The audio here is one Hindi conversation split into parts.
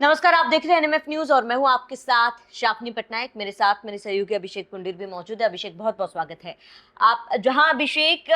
नमस्कार, आप देख रहे हैं एनएमएफ न्यूज और मैं हूं आपके साथ शापनी पटनायक। मेरे साथ मेरे सहयोगी अभिषेक पुंडीर भी मौजूद है। अभिषेक, बहुत बहुत स्वागत है आप। जहां अभिषेक,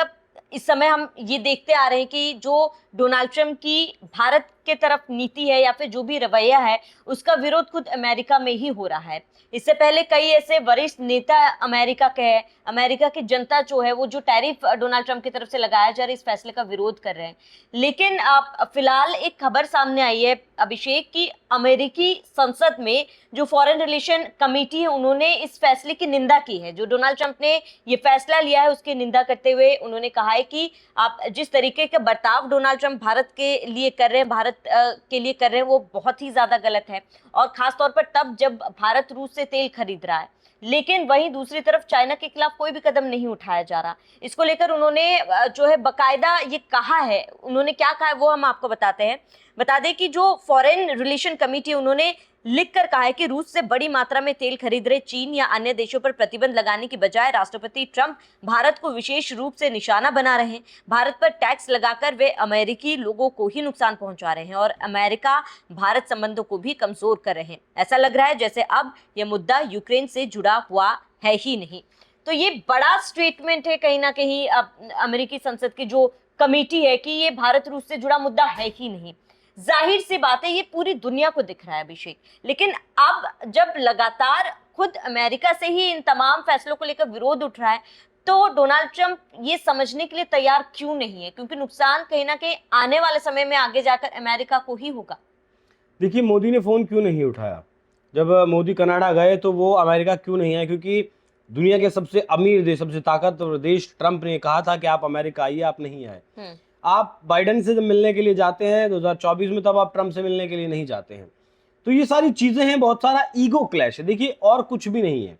इस समय हम ये देखते आ रहे हैं कि जो डोनाल्ड ट्रंप की भारत के तरफ नीति है या फिर जो भी रवैया है, उसका विरोध खुद अमेरिका में ही हो रहा है। इससे पहले कई ऐसे वरिष्ठ नेता अमेरिका के हैं, अमेरिका की जनता जो है वो जो टैरिफ डोनाल्ड ट्रंप की तरफ से लगाया जा रहा है, इस फैसले का विरोध कर रहे हैं। लेकिन फिलहाल एक खबर सामने आई है अभिषेक की, अमेरिकी संसद में जो फॉरेन रिलेशन कमेटी है उन्होंने इस फैसले की निंदा की है। जो डोनाल्ड ट्रंप ने ये फैसला लिया है उसकी निंदा करते हुए उन्होंने कहा है कि आप जिस तरीके का बर्ताव डोनाल्ड ट्रंप भारत के लिए कर रहे हैं, भारत के लिए कर रहे हैं, वो बहुत ही ज्यादा गलत है। और खास तौर पर तब जब भारत रूस से तेल खरीद रहा है, लेकिन वहीं दूसरी तरफ चाइना के खिलाफ कोई भी कदम नहीं उठाया जा रहा। इसको लेकर उन्होंने जो है बकायदा ये कहा है। उन्होंने क्या कहा है वो हम आपको बताते हैं। बता दें कि जो फॉरेन रिलेशन कमेटी उन्होंने लिखकर कहा है कि रूस से बड़ी मात्रा में तेल खरीद रहे चीन या अन्य देशों पर प्रतिबंध लगाने की बजाय राष्ट्रपति ट्रंप भारत को विशेष रूप से निशाना बना रहे हैं। भारत पर टैक्स लगाकर वे अमेरिकी लोगों को ही नुकसान पहुंचा रहे हैं और अमेरिका भारत संबंधों को भी कमजोर कर रहे हैं। ऐसा लग रहा है जैसे अब यह मुद्दा यूक्रेन से जुड़ा हुआ है ही नहीं। तो ये बड़ा स्टेटमेंट है कहीं ना कहीं अमेरिकी संसद की जो कमेटी है कि ये भारत रूस से जुड़ा मुद्दा है ही नहीं। जाहिर सी बात है ये पूरी दुनिया को दिख रहा है अभिषेक। लेकिन अब जब लगातार खुद अमेरिका से ही इन तमाम फैसलों को लेकर विरोध उठ रहा है, तो डोनाल्ड ट्रंप ये समझने के लिए तैयार क्यों नहीं है? क्योंकि नुकसान कहीं ना कहीं आने वाले समय में आगे जाकर अमेरिका को ही होगा। देखिए, मोदी ने फोन क्यों नहीं उठाया? जब मोदी कनाडा गए तो वो अमेरिका क्यों नहीं आए? क्योंकि दुनिया के सबसे अमीर देश, सबसे ताकतवर देश ट्रंप ने कहा था कि आप अमेरिका आइए, आप नहीं आए। आप बाइडेन से जब मिलने के लिए जाते हैं 2024 में, तब आप ट्रंप से मिलने के लिए नहीं जाते हैं। तो ये सारी चीजें हैं, बहुत सारा ईगो क्लैश है। देखिए, और कुछ भी नहीं है,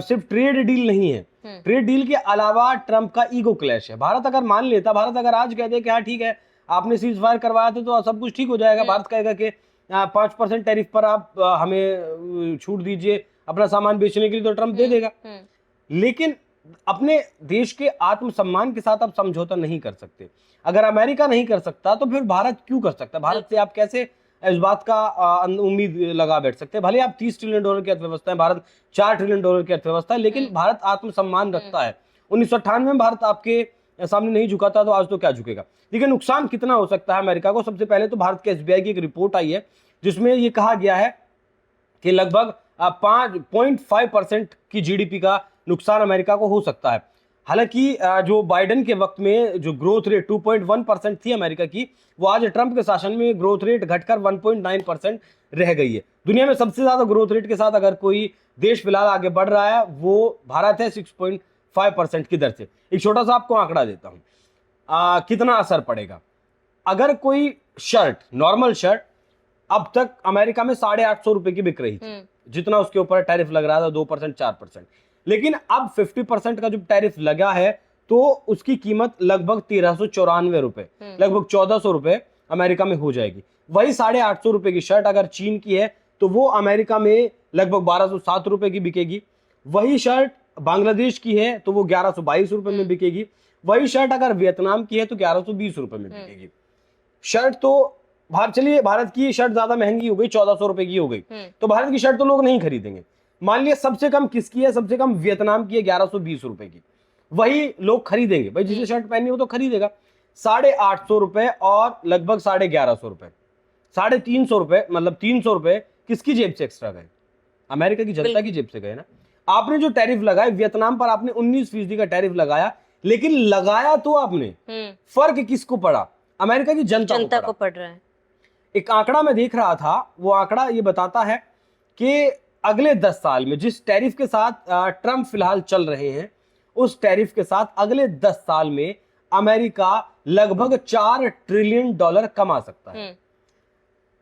सिर्फ ट्रेड डील नहीं है। ट्रेड डील के अलावा ट्रंप का ईगो क्लैश है। भारत अगर मान लेता, भारत अगर आज कह दे कि हाँ ठीक है, आपने सीज फायर करवाया था तो सब कुछ ठीक हो जाएगा, भारत कहेगा कि 5% टैरिफ पर आप हमें छूट दीजिए अपना सामान बेचने के लिए, तो ट्रंप दे देगा। लेकिन अपने देश के आत्मसम्मान के साथ आप समझौता नहीं कर सकते। अगर अमेरिका नहीं कर सकता तो फिर भारत क्यों कर सकता? भारत से आप कैसे इस बात का उम्मीद लगा बैठ सकते हैं? भले आप $30 ट्रिलियन की अर्थव्यवस्था है, भारत $4 ट्रिलियन की अर्थव्यवस्था है, लेकिन भारत आत्मसम्मान रखता है। 1998 में भारत आपके सामने नहीं झुका था, तो आज तो क्या झुकेगा? देखिए, नुकसान कितना हो सकता है अमेरिका को। सबसे पहले तो भारत के SBI की एक रिपोर्ट आई है जिसमें यह कहा गया है कि लगभग 5.5% की GDP का नुकसान अमेरिका को हो सकता है। हालांकि जो बाइडेन के वक्त में जो ग्रोथ रेट 2.1% थी अमेरिका की, वो आज ट्रंप के शासन में ग्रोथ रेट घटकर 1.9% रह गई है। दुनिया में सबसे ज्यादा ग्रोथ रेट के साथ अगर कोई देश फिलहाल आगे बढ़ रहा है वो भारत है, 6.5% की दर से। एक छोटा सा आपको आंकड़ा देता हूं, कितना असर पड़ेगा। अगर कोई शर्ट, नॉर्मल शर्ट अब तक अमेरिका में 850 रुपए की बिक रही थी, जितना उसके ऊपर टैरिफ लग रहा था 2% 4%, लेकिन अब 50% का जो टैरिफ लगा है तो उसकी कीमत लगभग 1394 रुपए, लगभग 1400 रुपए अमेरिका में हो जाएगी। वही 850 रुपए की शर्ट अगर चीन की है तो वो अमेरिका में लगभग 1207 रुपए की बिकेगी। वही शर्ट बांग्लादेश की है तो वो 1122 रुपए में बिकेगी। वही शर्ट अगर वियतनाम की है तो 1120 रुपए में बिकेगी। शर्ट तो चलिए, भारत की शर्ट ज्यादा महंगी हो गई, 1400 रुपए की हो गई, तो भारत की शर्ट तो लोग नहीं खरीदेंगे। मान लिया सबसे कम किसकी है? सबसे कम वियतनाम की है, 1120 रुपए की, वही लोग खरीदेंगे। भाई जिसे शर्ट पहननी हो तो खरीदेगा। 850 रुपए और लगभग 1150 रुपए, 350 रुपए, मतलब 300 रुपए किसकी जेब से एक्स्ट्रा गए? अमेरिका की जनता की जेब से गए ना। आपने जो टैरिफ लगाए, वियतनाम पर आपने 19% का टैरिफ लगाया, लेकिन लगाया तो आपने, फर्क किसको पड़ा? अमेरिका की जनता को पड़ रहा है। एक आंकड़ा मैं देख रहा था, वो आंकड़ा ये बताता है कि अगले 10 साल में जिस टैरिफ के साथ ट्रंप फिलहाल चल रहे हैं, उस टैरिफ के साथ अगले 10 साल में अमेरिका लगभग $4 ट्रिलियन कमा सकता है।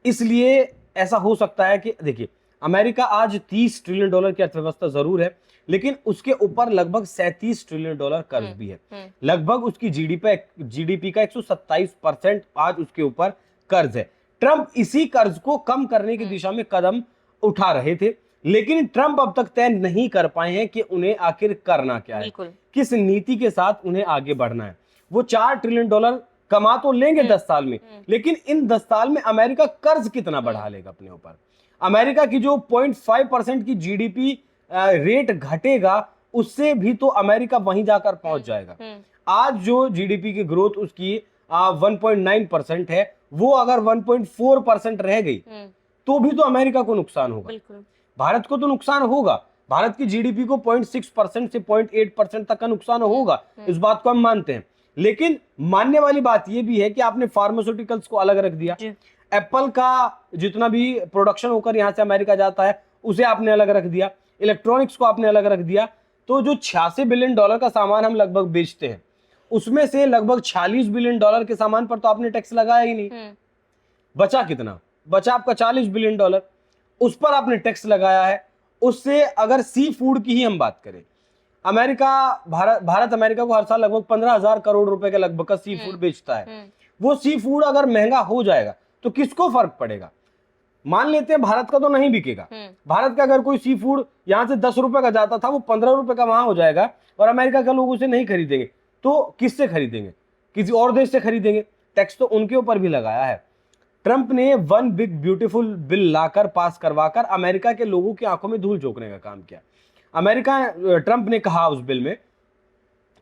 इसलिए ऐसा हो सकता है कि देखिए, अमेरिका आज $30 ट्रिलियन की अर्थव्यवस्था जरूर है, लेकिन उसके ऊपर लगभग $37 ट्रिलियन कर्ज भी है। लगभग उसकी जीडीपी का 127% आज उसके ऊपर कर्ज है। ट्रंप इसी कर्ज को कम करने की दिशा में कदम उठा रहे थे, लेकिन ट्रंप अब तक तय नहीं कर पाए हैं कि उन्हें आखिर करना क्या है, किस नीति के साथ उन्हें आगे बढ़ना है। वो $4 ट्रिलियन कमा तो लेंगे 10 साल में, लेकिन इन 10 साल में अमेरिका कर्ज कितना बढ़ा लेगा अपने ऊपर। अमेरिका की जो 0.5% की जीडीपी रेट घटेगा, उससे भी तो अमेरिका वहीं जाकर पहुंच जाएगा। आज जो जीडीपी की ग्रोथ उसकी 1.9% है, वो अगर 1.4% रह गई तो भी तो अमेरिका को नुकसान होगा, भारत को तो नुकसान होगा। भारत की जीडीपी को 0.6% से 0.8% तक का नुकसान होगा, इस बात को हम मानते हैं। लेकिन मानने वाली बात यह भी है कि आपने फार्मास्यूटिकल्स को अलग रख दिया, एप्पल का जितना भी प्रोडक्शन होकर यहां से अमेरिका जाता है उसे आपने अलग रख दिया, इलेक्ट्रॉनिक्स को आपने अलग रख दिया। तो जो 86 बिलियन डॉलर का सामान हम लगभग बेचते हैं, उसमें से लगभग 46 बिलियन डॉलर के सामान पर तो आपने टैक्स लगाया ही नहीं। बचा कितना? बचा आपका 40 बिलियन डॉलर, उस पर आपने टैक्स लगाया है। उससे अगर सी फूड की ही हम बात करें, भारत अमेरिका को हर साल लगभग 15,000 करोड़ रुपए के लगभग का सी फूड बेचता है। वो सी फूड अगर महंगा हो जाएगा तो किसको फर्क पड़ेगा? मान लेते हैं भारत का तो नहीं बिकेगा, भारत का अगर कोई सी फूड यहां से 10 रुपए का जाता था, वो 15 रुपए का वहां हो जाएगा और अमेरिका के लोग उसे नहीं खरीदेंगे, तो किससे खरीदेंगे? किसी और देश से खरीदेंगे। टैक्स तो उनके ऊपर भी लगाया है। ट्रंप ने वन बिग ब्यूटीफुल बिल लाकर पास करवाकर अमेरिका के लोगों की आंखों में धूल झोंकने का काम किया। ट्रंप ने कहा उस बिल में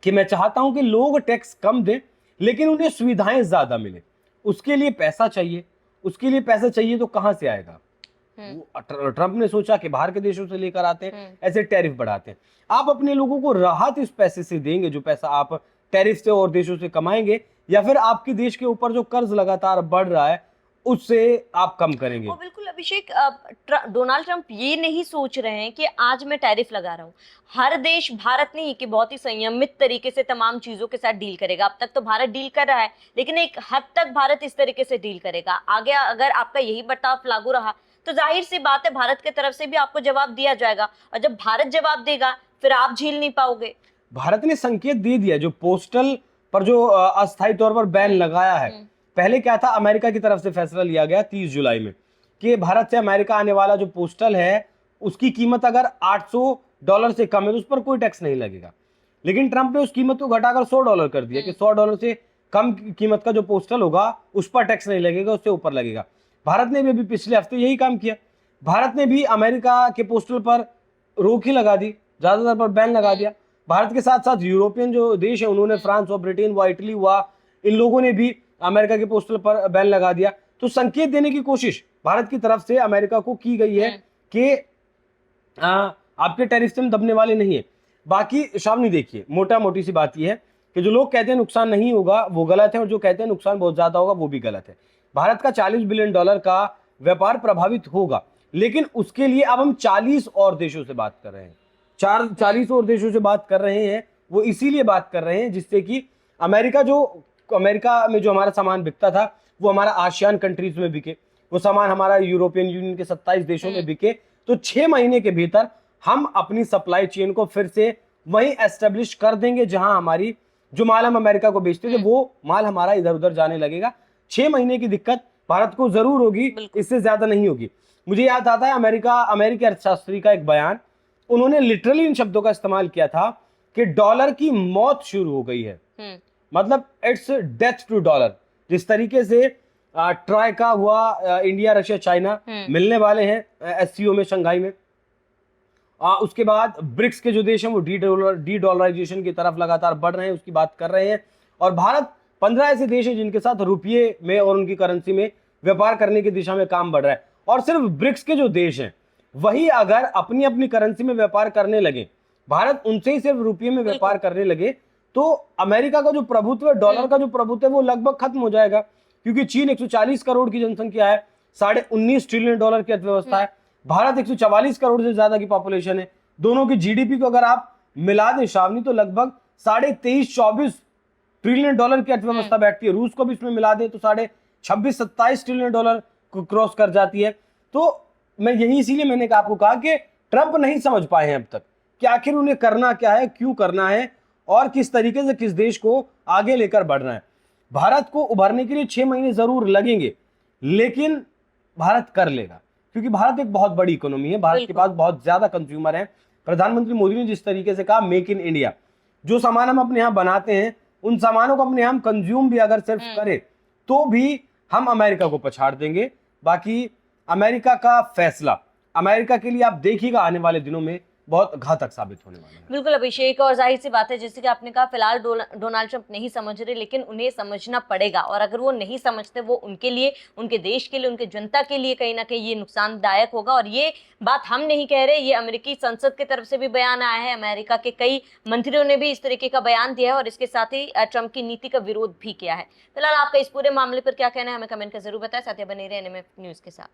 कि मैं चाहता हूं कि लोग टैक्स कम दें लेकिन उन्हें सुविधाएं ज्यादा मिले। उसके लिए पैसा चाहिए, उसके लिए पैसा चाहिए तो कहां से आएगा? ट्रंप ने सोचा कि बाहर के देशों से लेकर आते हैं, ऐसे टैरिफ बढ़ाते हैं। आप अपने लोगों को राहत इस पैसे से देंगे जो पैसा आप टैरिफ से और देशों से कमाएंगे, या फिर आपके देश के ऊपर जो कर्ज लगातार बढ़ रहा है उससे आप कम करेंगे? वो बिल्कुल अभिषेक, डोनाल्ड ट्रंप ये नहीं सोच रहे हैं कि आज मैं टैरिफ लगा रहा हूँ। हर देश, भारत नहीं कि बहुत ही संयमित तरीके से तमाम चीजों के साथ डील करेगा। अब तक तो भारत डील कर रहा है, लेकिन एक हद तक भारत इस तरीके से डील करेगा। आगे अगर आपका यही बर्ताव लागू रहा तो जाहिर सी बात है भारत की तरफ से भी आपको जवाब दिया जाएगा, और जब भारत जवाब देगा फिर आप झेल नहीं पाओगे। भारत ने संकेत दे दिया, जो पोस्टल पर जो अस्थायी तौर पर बैन लगाया है। पहले क्या था, अमेरिका की तरफ से फैसला लिया गया 30 जुलाई में कि भारत से अमेरिका आने वाला जो पोस्टल है उसकी कीमत अगर $800 से कम है तो उस पर कोई टैक्स नहीं लगेगा। लेकिन ट्रंप ने उस कीमत को घटाकर $100 कर दिया कि $100 से कम कीमत का जो पोस्टल होगा उस पर टैक्स नहीं लगेगा, उससे ऊपर लगेगा। भारत ने भी अभी पिछले हफ्ते यही काम किया। भारत ने भी अमेरिका के पोस्टल पर रोक ही लगा दी, ज्यादातर पर बैन लगा दिया। भारत के साथ साथ यूरोपियन जो देश है उन्होंने, फ्रांस हुआ, ब्रिटेन हुआ, इटली हुआ, इन लोगों ने भी अमेरिका के पोस्टल पर बैन लगा दिया। तो संकेत देने की कोशिश भारत की तरफ से अमेरिका को की गई है कि आपके टैरिफ से हम दबने वाले नहीं है। बाकी शामनी देखिए, मोटा मोटी सी बात यह है कि जो लोग कहते हैं नुकसान नहीं होगा वो गलत है, और जो कहते हैं नुकसान बहुत ज्यादा होगा वो भी गलत है। भारत का $40 बिलियन का व्यापार प्रभावित होगा, लेकिन उसके लिए अब हम 40 और देशों से बात कर रहे हैं। 40 और देशों से बात कर रहे हैं। वो इसीलिए बात कर रहे हैं जिससे कि अमेरिका में जो हमारा सामान बिकता था वो हमारा आसियान कंट्रीज में बिके, वो सामान हमारा यूरोपियन यूनियन के 27 देशों में बिके। तो 6 महीने के भीतर हम अपनी सप्लाई चेन को फिर से वहीं एस्टेब्लिश कर देंगे जहां हमारी जो माल हम अमेरिका को बेचते थे वो माल हमारा इधर उधर जाने लगेगा। 6 महीने की दिक्कत भारत को जरूर होगी, इससे ज्यादा नहीं होगी। मुझे याद आता है अमेरिकी अर्थशास्त्री का एक बयान, उन्होंने लिटरली इन शब्दों का इस्तेमाल किया था कि डॉलर की मौत शुरू हो गई है, मतलब इट्स डेथ टू डॉलर। जिस तरीके से ट्राइका हुआ, इंडिया, रशिया, चाइना मिलने वाले हैं एससीओ में, शंघाई में। उसके बाद ब्रिक्स के जो देश हैं वो डी डॉलराइजेशन की तरफ लगातार बढ़ रहे हैं, उसकी बात कर रहे हैं। और भारत 15 ऐसे देश हैं जिनके साथ रुपये में और उनकी करेंसी में व्यापार करने की दिशा में काम बढ़ रहा है। और सिर्फ ब्रिक्स के जो देश हैं वही अगर अपनी अपनी करेंसी में व्यापार करने लगे, भारत उनसे ही सिर्फ रुपये में व्यापार करने लगे, तो अमेरिका का जो प्रभुत्व है, डॉलर का जो प्रभुत्व है, वो लगभग खत्म हो जाएगा। क्योंकि चीन 140 करोड़ की जनसंख्या है, $19.5 ट्रिलियन की अर्थव्यवस्था है। भारत 144 करोड़ से ज्यादा की पॉपुलेशन है। दोनों की जीडीपी को अगर आप मिला दें शावनी तो लगभग 23-24 ट्रिलियन डॉलर की अर्थव्यवस्था बैठती है। रूस को भी इसमें मिला दें तो 26-27 ट्रिलियन डॉलर को क्रॉस कर जाती है। तो मैं यही, इसीलिए मैंने आपको कहा कि ट्रंप नहीं समझ पाए हैं अब तक कि आखिर उन्हें करना क्या है, क्यों करना है और किस तरीके से किस देश को आगे लेकर बढ़ना है। भारत को उभरने के लिए 6 महीने जरूर लगेंगे, लेकिन भारत कर लेगा, क्योंकि भारत एक बहुत बड़ी इकोनॉमी है, भारत के पास बहुत ज्यादा कंज्यूमर हैं। प्रधानमंत्री मोदी ने जिस तरीके से कहा मेक इन इंडिया, जो सामान हम अपने यहाँ बनाते हैं उन सामानों को अपने हम कंज्यूम भी अगर सिर्फ करें तो भी हम अमेरिका को पछाड़ देंगे। बाकी अमेरिका का फैसला अमेरिका के लिए आप देखिएगा आने वाले दिनों में बहुत घातक साबित होने वाला है। बिल्कुल अभिषेक, और जाहिर सी बात है जैसे कि आपने कहा फिलहाल डोनाल्ड ट्रंप नहीं समझ रहे, लेकिन उन्हें समझना पड़ेगा, और अगर वो नहीं समझते वो उनके लिए, उनके देश के लिए, उनके जनता के लिए कहीं ना कहीं ये नुकसानदायक होगा। और ये बात हम नहीं कह रहे, ये अमेरिकी संसद की तरफ से भी बयान आया है, अमेरिका के कई मंत्रियों ने भी इस तरीके का बयान दिया है और इसके साथ ही ट्रंप की नीति का विरोध भी किया है। फिलहाल आपका इस पूरे मामले पर क्या कहना है हमें कमेंट कर जरूर बताएं। साथ ही बने रहे एनएमएफ न्यूज के साथ।